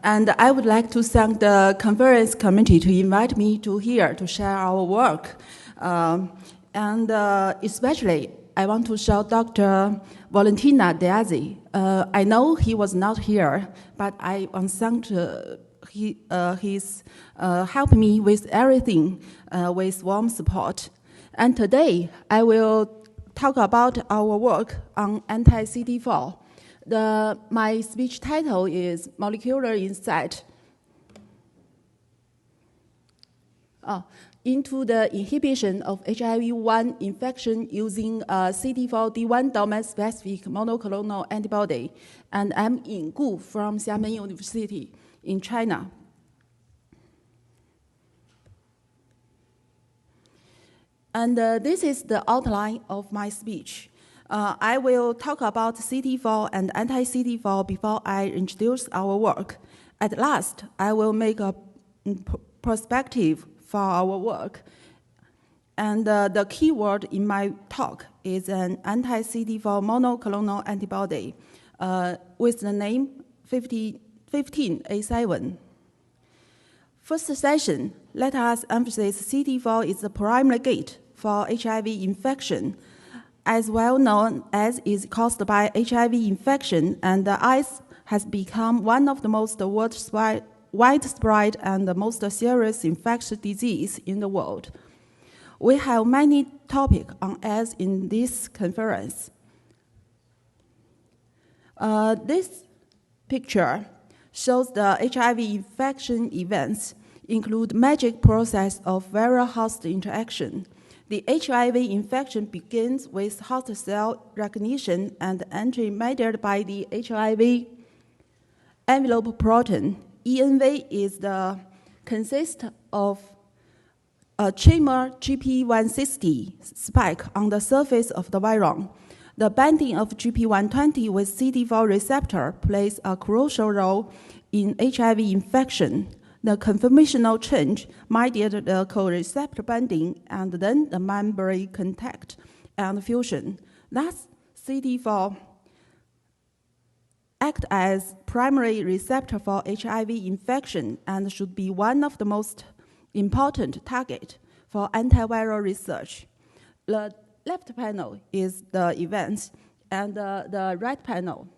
And I would like to thank the conference committee to invite me to here to share our work. Especially, I want to shout Dr. Valentina Diazzi. I know he was not here, but I want to thank his help me with everything with warm support. And today, I will talk about our work on anti-CD4. My speech title is Molecular Insight into the inhibition of HIV-1 infection using CD4D1 domain-specific monoclonal antibody. And I'm Ying from Xiamen University in China. And this is the outline of my speech. I will talk about CD4 and anti-CD4 before I introduce our work. At last, I will make a perspective for our work. And the key word in my talk is an anti-CD4 monoclonal antibody with the name 15A7. First session, let us emphasize CD4 is the primary gate for HIV infection. As well known as is caused by HIV infection, and the AIDS has become one of the most widespread and the most serious infectious disease in the world. We have many topics on AIDS in this conference. This picture shows the HIV infection events include magic process of viral host interaction. The HIV infection begins with host cell recognition and entry mediated by the HIV envelope protein. ENV consists of a trimer GP160 spike on the surface of the viron. The binding of GP120 with CD4 receptor plays a crucial role in HIV infection. The conformational change mediates the co-receptor binding and then the membrane contact and fusion. Thus, CD4 acts as primary receptor for HIV infection and should be one of the most important targets for antiviral research. The left panel is the events, and the right panel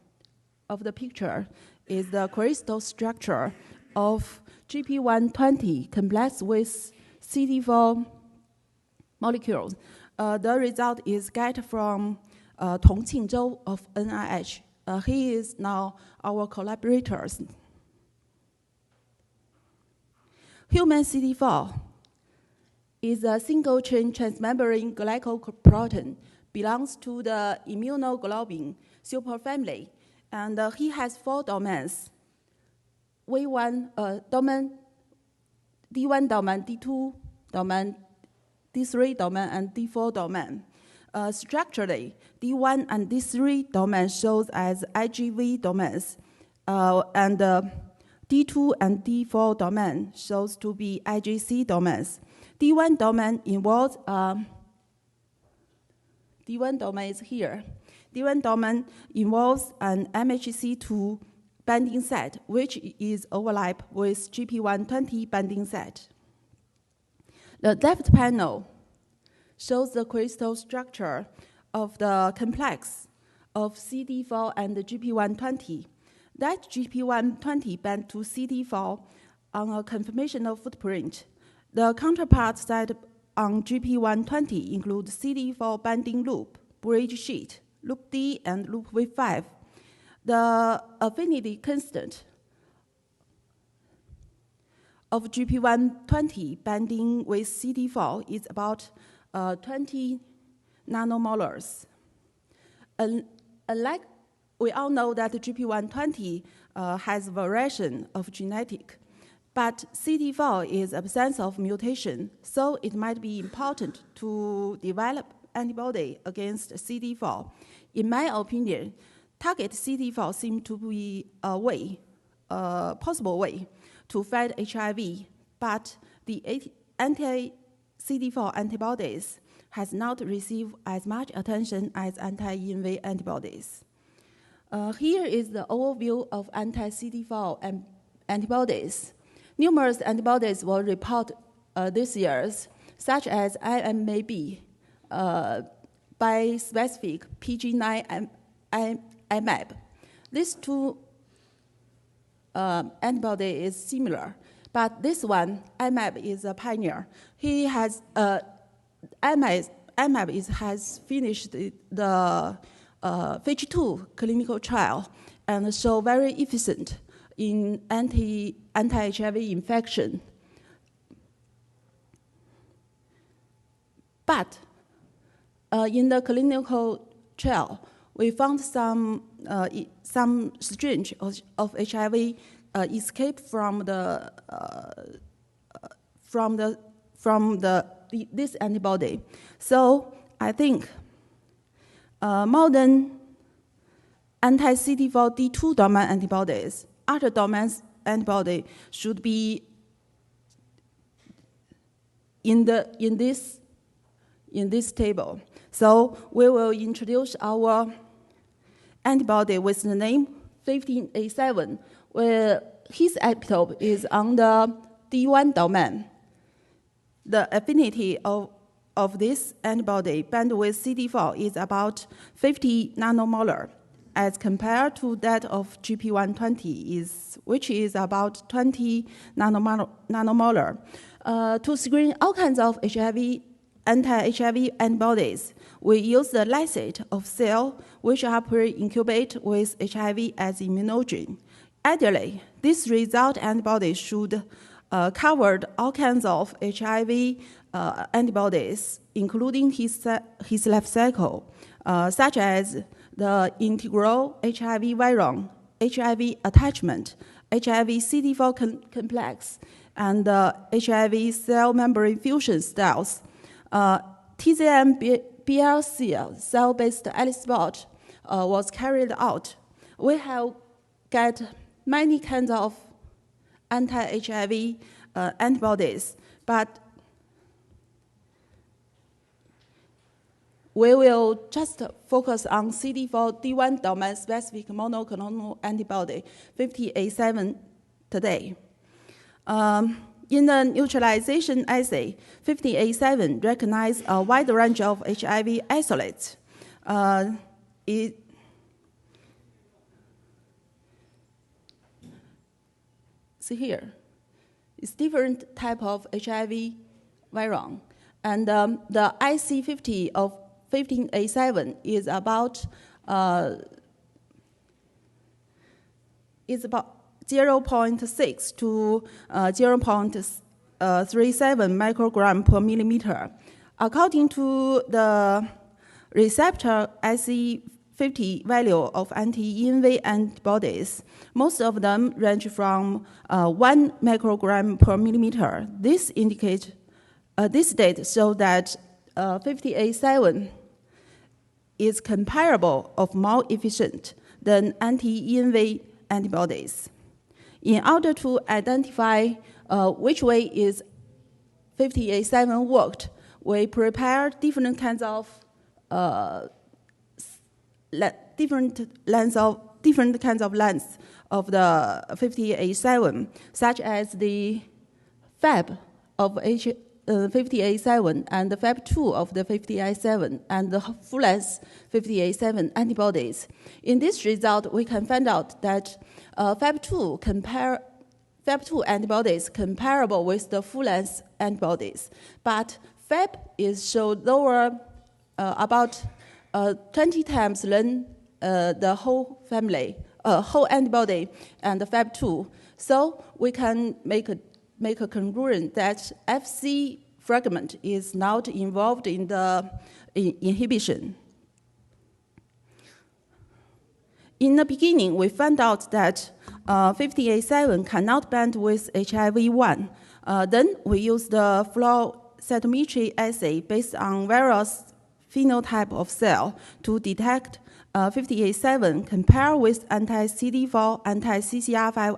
of the picture is the crystal structure of GP120 complex with CD4 molecules. The result is get from Tongqing Zhou of NIH. He is now our collaborators. Human CD4 is a single-chain transmembrane glycoprotein, belongs to the immunoglobulin superfamily, and he has 4 domains. D1 domain, D2 domain, D3 domain, and D4 domain. Structurally, D1 and D3 domain shows as IgV domains, and D2 and D4 domain shows to be IgC domains. D1 domain involves, D1 domain is here. D1 domain involves an MHC2 binding site, which is overlap with GP120 binding site. The left panel shows the crystal structure of the complex of CD4 and GP120. That GP120 bind to CD4 on a conformational footprint. The counterpart site on GP120 include CD4 binding loop, bridge sheet, loop D, and loop V5. The affinity constant of GP120 binding with CD4 is about 20 nanomolars. Unlike we all know that GP120 has variation of genetic, but CD4 is absence of mutation, so it might be important to develop antibody against CD4. In my opinion, target CD4 seems to be a possible way to fight HIV, but the anti-CD4 antibodies has not received as much attention as anti-ENV antibodies. Here is the overview of anti-CD4 antibodies. Numerous antibodies were reported this year, such as IMAB, bispecific PG9 IMAB. These two antibody is similar, but this one, IMAB, is a pioneer. He has IMAB has finished the phase 2 clinical trial and so very efficient in anti-HIV infection. But in the clinical trial, we found some strange of HIV escape from this antibody. So I think modern anti-CD4D2 domain antibodies, other domain antibody should be in this table. So we will introduce our antibody with the name 15A7, where his epitope is on the D1 domain. The affinity of this antibody bound with CD4 is about 50 nanomolar, as compared to that of GP120, which is about 20 nanomolar. To screen all kinds of anti-HIV antibodies, we use the lysate of cells which are pre-incubated with HIV as immunogen. Ideally, this result antibody should cover all kinds of HIV antibodies, including his life cycle, such as the integral HIV viron, HIV attachment, HIV CD4 complex, and HIV cell membrane fusion styles. TZM-BLC cell-based ELISpot was carried out. We have got many kinds of anti-HIV antibodies, but we will just focus on CD4D1 domain-specific monoclonal antibody 50A7 today. In the neutralization assay, 50A7 recognizes a wide range of HIV isolates. See here, it's different type of HIV viron. And the IC50 of 15A7 is about 0.6 to 0.37 microgram per millimeter. According to the receptor IC50 value of anti-ENV antibodies, most of them range from 1 microgram per millimeter. This indicates this data shows that 50A7 is comparable or more efficient than anti-ENV antibodies. In order to identify which way is 50A7 worked, we prepare different kinds of different kinds of lengths of the 50A7, such as the Fab of 50A7 and the Fab2 of the 50A7 and the full-length 50A7 antibodies. In this result, we can find out that Fab2 antibodies comparable with the full-length antibodies, but Fab is so lower, about 20 times than the whole family, whole antibody and the Fab2. So we can make a conclusion that Fc fragment is not involved in the inhibition. In the beginning, we found out that 50A7 cannot bind with HIV-1. Then we used the flow cytometry assay based on various phenotype of cell to detect 50A7 compare with anti-CD4, anti-CCR5,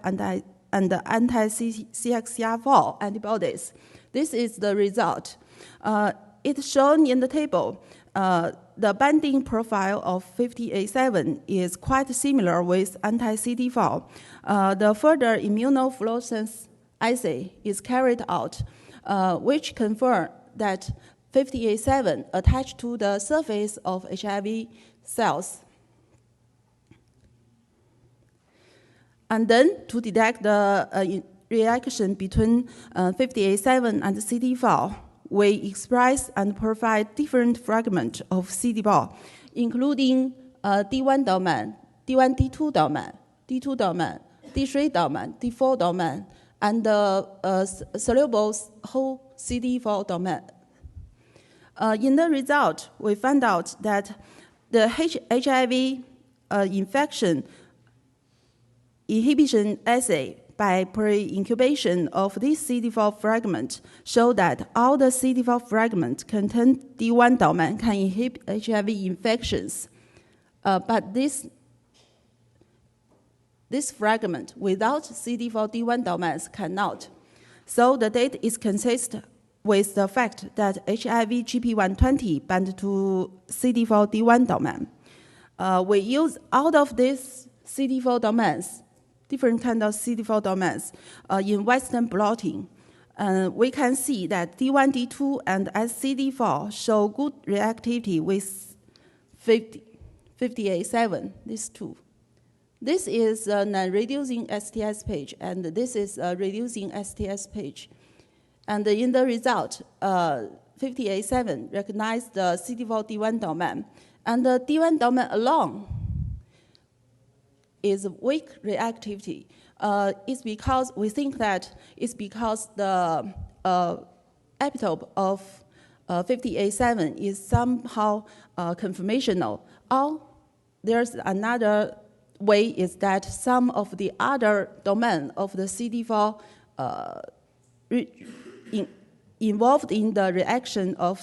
and anti-CXCR4 antibodies. This is the result. It's shown in the table. the binding profile of 50A7 is quite similar with anti-CD4. The further immunofluorescence assay is carried out, which confirm that 50A7 attached to the surface of HIV cells. And then to detect the reaction between 50A7 and CD4, we express and provide different fragments of CD4, including D1 domain, D1, D2 domain, D2 domain, D3 domain, D4 domain, and the soluble whole CD4 domain. In the result, we found out that the HIV infection inhibition assay by pre-incubation of this CD4 fragment show that all the CD4 fragments contain D1 domain can inhibit HIV infections. But this fragment without CD4 D1 domains cannot. So the data is consistent with the fact that HIV GP120 bind to CD4 D1 domain. We use out of these CD4 domains, different kind of CD4 domains in Western blotting. We can see that D1, D2, and CD4 show good reactivity with 50A7, these two. This is a reducing STS page, and this is a reducing STS page. And in the result, 50A7 recognized the CD4 D1 domain, and the D1 domain alone is weak reactivity. It's because we think that it's because the epitope of 50A7 is somehow conformational. Or there's another way is that some of the other domain of the CD4 involved in the reaction of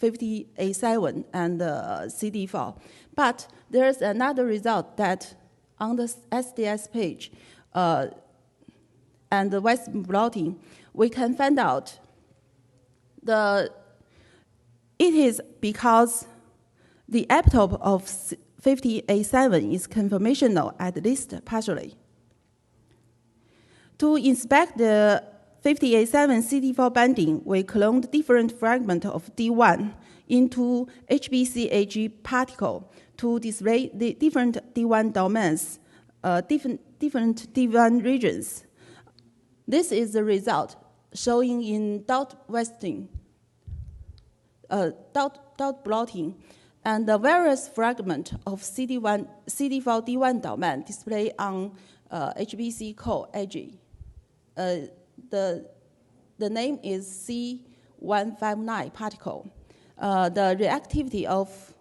50A7 and CD4. But there's another result that on the SDS page and the Western blotting, we can find out it is because the epitope of 50A7 is conformational, at least partially. To inspect the 50A7 CD4 binding, we cloned different fragments of D1 into HBCAG particle to display the different D1 domains, different D1 regions. This is the result showing in dot blotting, and the various fragments of CD4 D1 domain display on HBC core AG. The name is C159 particle. The reactivity of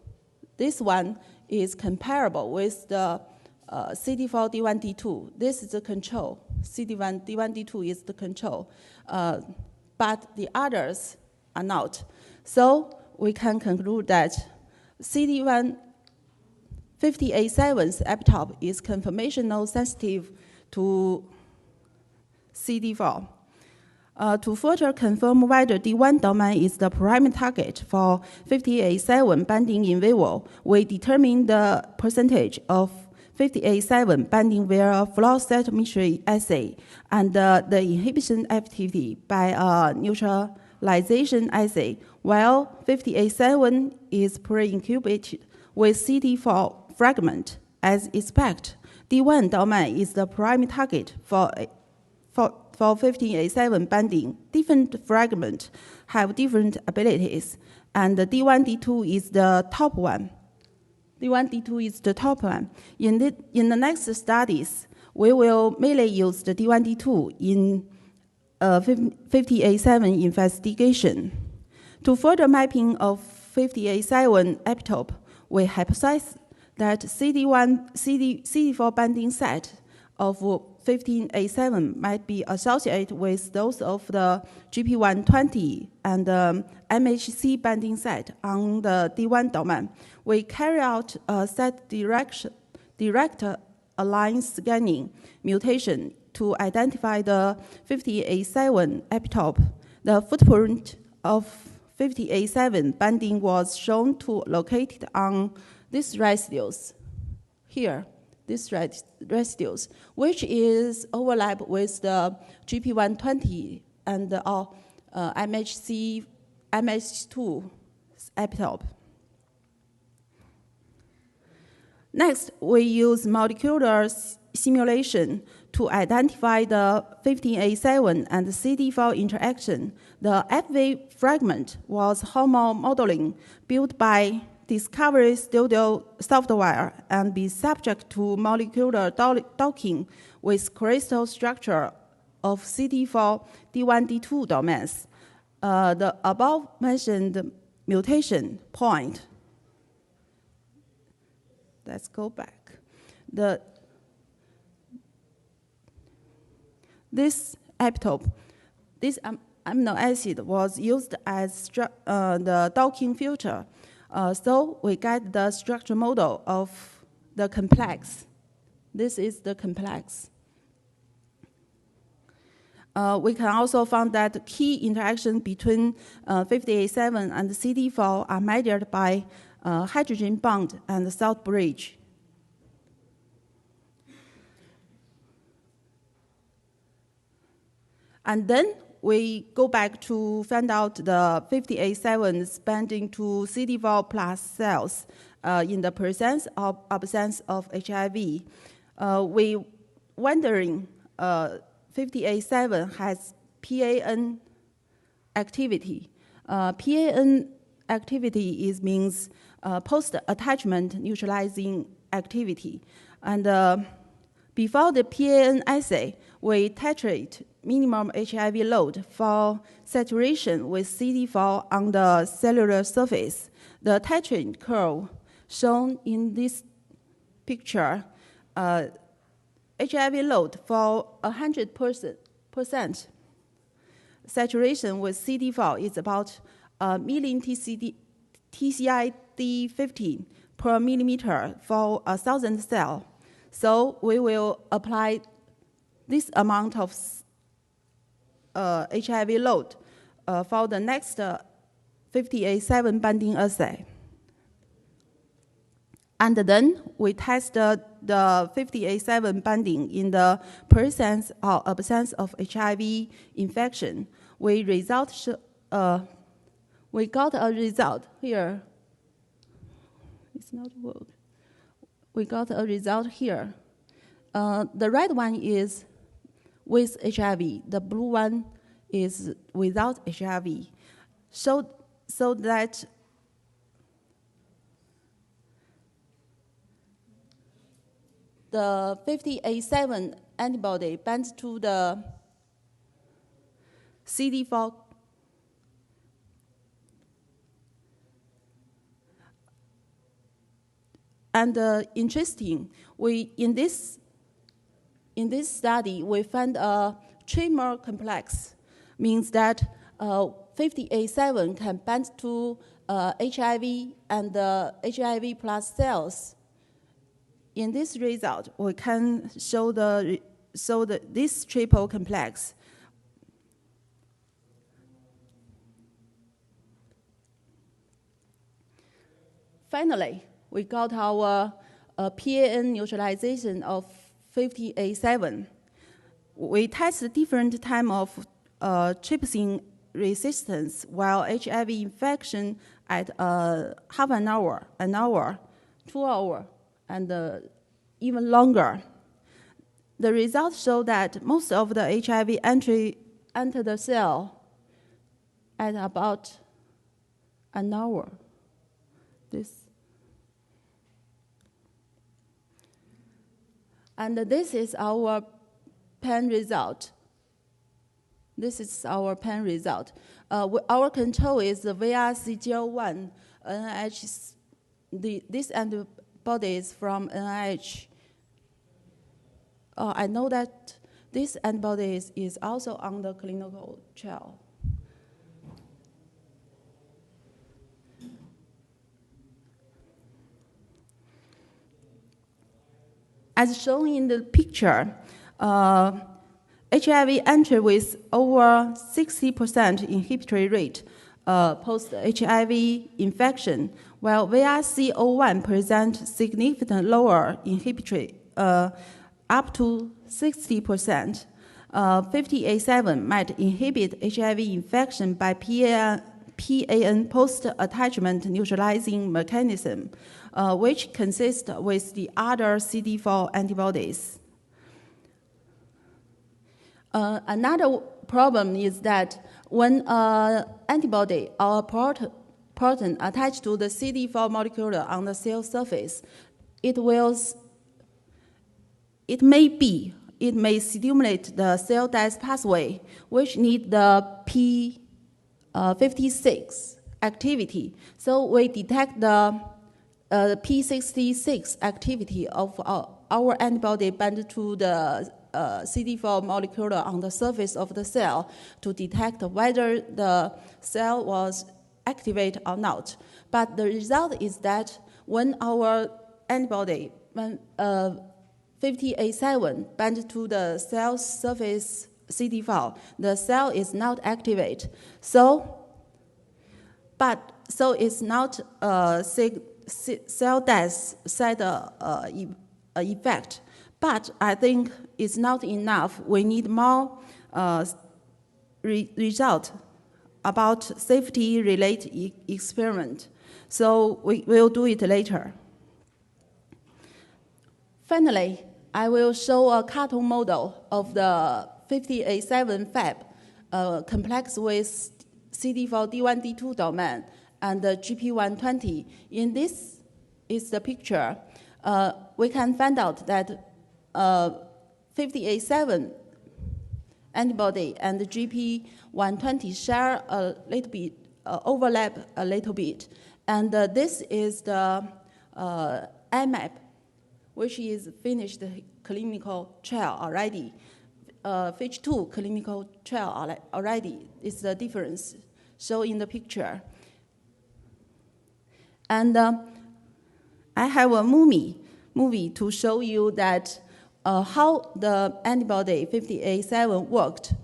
this one is comparable with the CD4 D1 D2. This is the control. CD1 D1 D2 is the control, but the others are not. So we can conclude that CD1 50A7's epitope is conformational sensitive to CD4. To further confirm whether D1 domain is the primary target for 50A7 binding in vivo, we determine the percentage of 50A7 binding via flow cytometry assay and the inhibition activity by a neutralization assay, while 50A7 is pre-incubated with CD4 fragment. As expected, D1 domain is the primary target for 50A7 binding. Different fragments have different abilities, and the D1, D2 is the top one. D1, D2 is the top one. In the next studies, we will mainly use the D1, D2 in 50A7 investigation. To further mapping of 50A7 epitope, we hypothesize that CD4 binding site of 15A7 might be associated with those of the GP120 and MHC binding site on the D1 domain. We carry out a site direct align scanning mutation to identify the 50A7 epitope. The footprint of 50A7 binding was shown to located on these residues here, these residues, which is overlap with the GP120 and MH2 epitope. Next, we use molecular simulation to identify the 15A7 and CD4 interaction. The FV fragment was hormone modeling built by Discovery Studio software and be subject to molecular docking with crystal structure of CD4 D1, D2 domains. The above mentioned mutation point. Let's go back. This epitope, this amino acid was used as the docking filter. So we get the structure model of the complex. This is the complex. We can also find that key interaction between 50A7 and CD4 are measured by hydrogen bond and salt bridge. And then we go back to find out the 50A7 binding to CD4 plus cells in the presence or absence of HIV. We wondering 50A7 has PAN activity. PAN activity means post-attachment neutralizing activity. And before the PAN assay, we titrate minimum HIV load for saturation with CD4 on the cellular surface. The titrate curve shown in this picture, HIV load for 100% saturation with CD4 is about million TCID15 per millimeter for 1,000 cells. So we will apply this amount of HIV load for the next 50A7 binding assay. And then we test the 50A7 binding in the presence or absence of HIV infection. We got a result here. It's not work. We got a result here. The red one is with HIV. The blue one is without HIV. So that the 50A7 antibody binds to the CD4 and interesting, in this study we found a trimer complex, means that 50A7 can bind to HIV and HIV plus cells. In this result, we can show this triple complex. Finally, we got our PAN neutralization of 50A7. We tested different time of trypsin resistance while HIV infection at half an hour, 2 hours, and even longer. The results show that most of the HIV enter the cell at about an hour. And this is our PAN result. Our control is the VRC01 NIH. This antibody is from NIH. I know that this antibody is also on the clinical trial. As shown in the picture, HIV entered with over 60% inhibitory rate. post-HIV infection, while VRC01 presents significantly lower inhibitory, up to 60%. 50A7 might inhibit HIV infection by PAN post-attachment neutralizing mechanism, which consists with the other CD4 antibodies. Another problem is that when antibody or protein attached to the CD4 molecule on the cell surface, it may stimulate the cell death pathway, which need the P56 activity. So we detect the P66 activity of our antibody bound to the CD4 molecule on the surface of the cell to detect whether the cell was activated or not. But the result is that when our antibody, 50A7 bound to the cell surface CD4, the cell is not activated. So it's not cell death side effect. But I think it's not enough. We need more result about safety-related experiment. So we will do it later. Finally, I will show a cartoon model of the 50A7 Fab complex with CD4 D1, D2 domain and the GP120. In this is the picture. We can find out that 50A7 antibody and the GP120 share a little bit, overlap a little bit. And this is the IMAP, which is finished clinical trial already. Phase 2 clinical trial already is the difference shown in the picture. And I have a movie to show you that how the antibody 50A7 worked.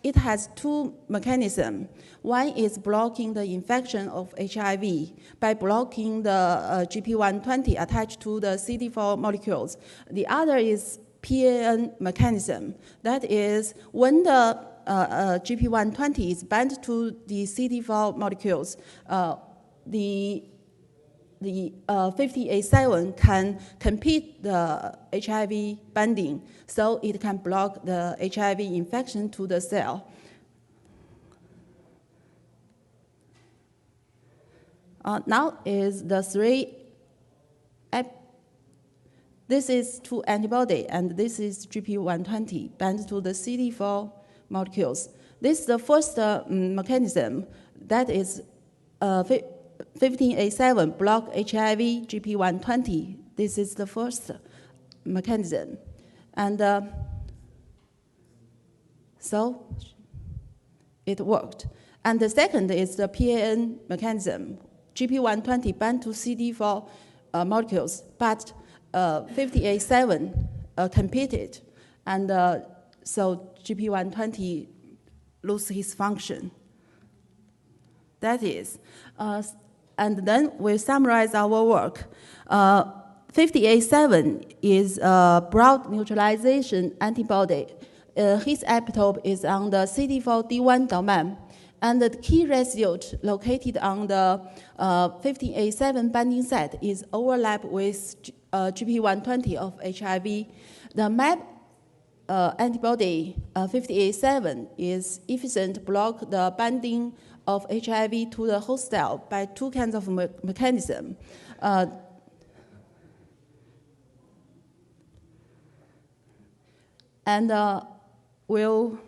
It has two mechanisms. One is blocking the infection of HIV by blocking the GP120 attached to the CD4 molecules. The other is PAN mechanism. That is, when the GP120 is bound to the CD4 molecules, the 50A7 can compete the HIV binding, so it can block the HIV infection to the cell. Now is the this is two antibody, and this is GP120 bound to the CD4 molecules. This is the first mechanism, that is 15A7 block HIV GP120. This is the first mechanism. And so it worked. And the second is the PAN mechanism. GP120 bound to CD4 molecules, but 50A7 competed. And so GP120 loses its function. That is. And then we summarize our work. 50A7 is a broad neutralization antibody. His epitope is on the CD4 D1 domain. And the key residue located on the 50A7 binding site is overlap with GP120 of HIV. The MAP antibody 50A7 is efficient block the binding of HIV to the host cell by two kinds of mechanism. And we'll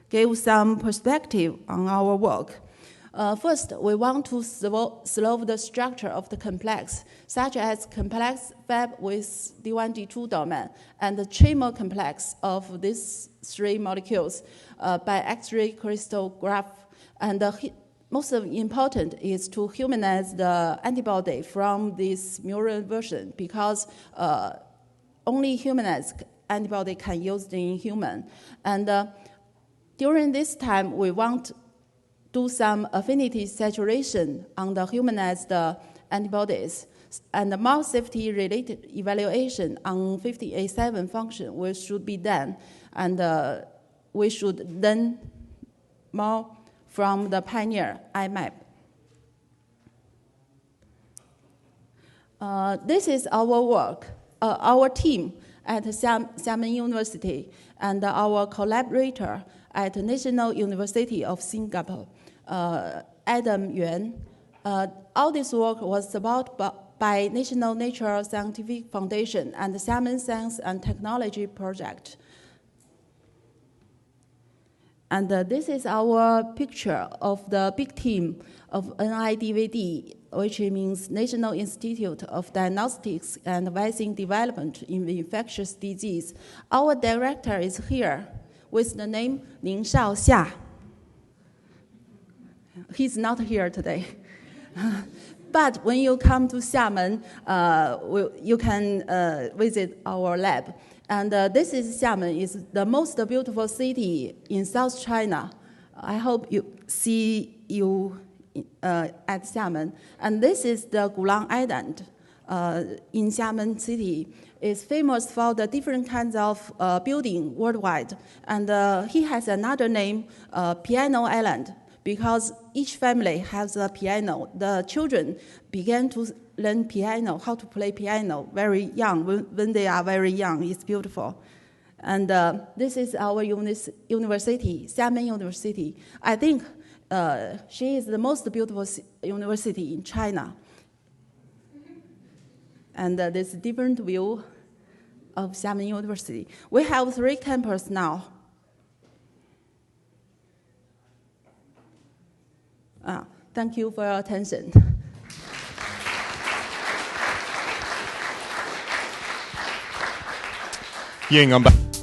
give some perspective on our work. First, we want to solve the structure of the complex, such as complex Fab with D1, D2 domain, and the trimer complex of these three molecules by X-ray crystallograph. And most important is to humanize the antibody from this murine version, because only humanized antibody can use in human. And during this time, we want do some affinity saturation on the humanized antibodies, and the more safety-related evaluation on 58.7 function should be done, and we should learn more from the pioneer IMAP. This is our work, our team at Xiamen University, and our collaborator at the National University of Singapore, Adam Yuan. All this work was supported by National Natural Scientific Foundation and the Xiamen Science and Technology Project. And this is our picture of the big team of NIDVD, which means National Institute of Diagnostics and Vaccine Development in Infectious Disease. Our director is here with the name Ning Shaoxia. He's not here today. But when you come to Xiamen, you can visit our lab. And this is Xiamen. It's the most beautiful city in South China. I hope you see you at Xiamen. And this is the Gulang Island in Xiamen City. It's famous for the different kinds of building worldwide. And he has another name, Piano Island, because each family has a piano. The children began to learn piano, how to play piano, very young. When they are very young, it's beautiful. And this is our university, Xiamen University. I think she is the most beautiful university in China. And this different view of Xiamen University. We have 3 campuses now. Thank you for your attention. Ying, I'm back.